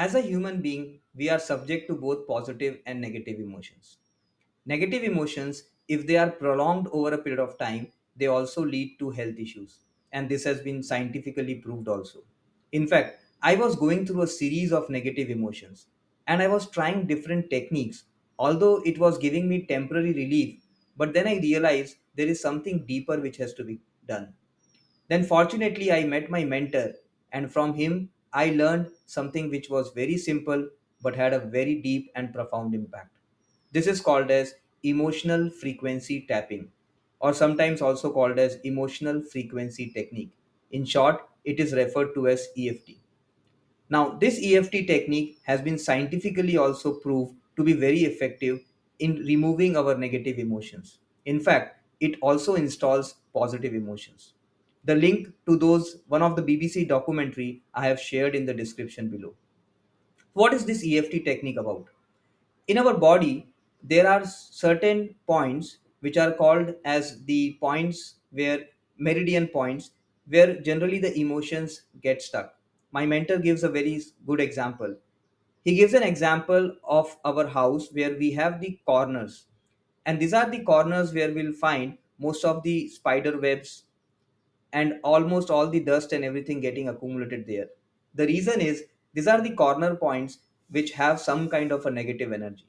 As a human being, we are subject to both positive and negative emotions. Negative emotions, if they are prolonged over a period of time, they also lead to health issues. And this has been scientifically proved also. In fact, I was going through a series of negative emotions and I was trying different techniques, although it was giving me temporary relief. But then I realized there is something deeper which has to be done. Then, fortunately, I met my mentor, and from him, I learned something which was very simple but had a very deep and profound impact. This is called as emotional frequency tapping, or sometimes also called as emotional frequency technique. In short, it is referred to as EFT. Now, this EFT technique has been scientifically also proved to be very effective in removing our negative emotions. In fact, it also installs positive emotions. The link to those one of the BBC documentary I have shared in the description below. What is this EFT technique about? In our body, there are certain points which are called as the points where meridian points where generally the emotions get stuck. My mentor gives a very good example. He gives an example of our house where we have the corners, and these are the corners where we'll find most of the spider webs and almost all the dust and everything getting accumulated there. The reason is these are the corner points which have some kind of a negative energy.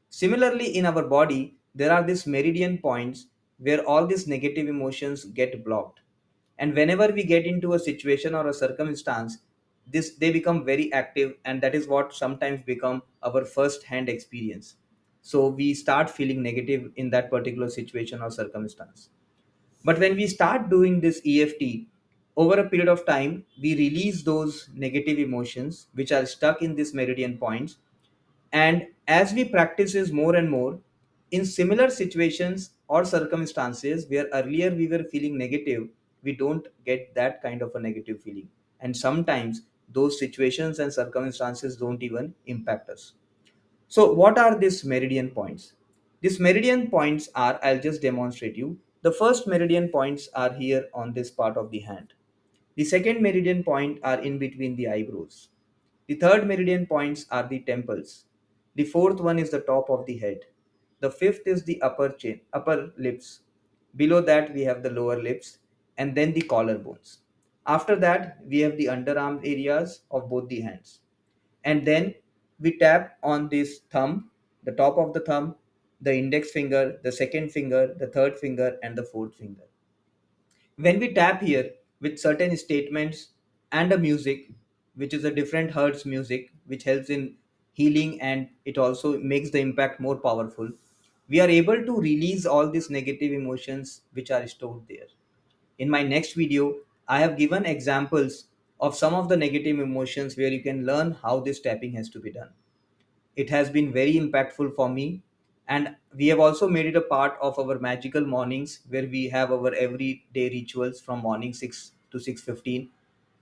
Similarly, in our body, there are these meridian points where all these negative emotions get blocked. And whenever we get into a situation or a circumstance, this they become very active, and that is what sometimes become our first hand experience. So we start feeling negative in that particular situation or circumstance. But when we start doing this EFT, over a period of time, we release those negative emotions which are stuck in these meridian points. And as we practice this more and more, in similar situations or circumstances where earlier we were feeling negative, we don't get that kind of a negative feeling. And sometimes those situations and circumstances don't even impact us. So, what are these meridian points? These meridian points are, I'll just demonstrate you. The first meridian points are here on this part of the hand. The second meridian point are in between the eyebrows. The third meridian points are the temples. The fourth one is the top of the head. The fifth is the upper chin, upper lips. Below that we have the lower lips and then the collarbones. After that we have the underarm areas of both the hands. And then we tap on this thumb, the top of the thumb, the index finger, the second finger, the third finger, and the fourth finger. When we tap here with certain statements and a music, which is a different hertz music, which helps in healing and it also makes the impact more powerful, we are able to release all these negative emotions which are stored there. In my next video, I have given examples of some of the negative emotions where you can learn how this tapping has to be done. It has been very impactful for me, and we have also made it a part of our magical mornings where we have our everyday rituals from morning 6 to 6:15,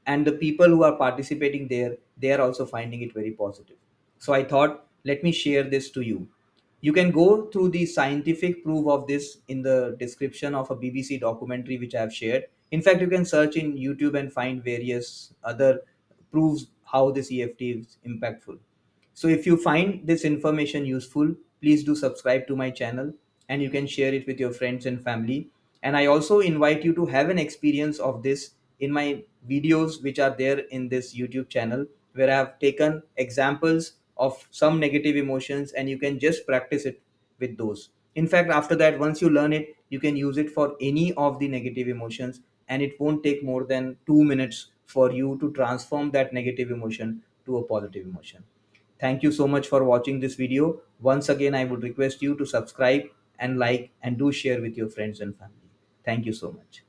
and the people who are participating there, they are also finding it very positive. So I thought, let me share this to you. You can go through the scientific proof of this in the description of a BBC documentary which I have shared. In fact, you can search in YouTube and find various other proofs how this EFT is impactful. So if you find this information useful, please do subscribe to my channel and you can share it with your friends and family. And I also invite you to have an experience of this in my videos which are there in this YouTube channel, where I have taken examples of some negative emotions and you can just practice it with those. In fact, after that, once you learn it, you can use it for any of the negative emotions, and it won't take more than 2 minutes for you to transform that negative emotion to a positive emotion. Thank you so much for watching this video. Once again, I would request you to subscribe and like and do share with your friends and family. Thank you so much.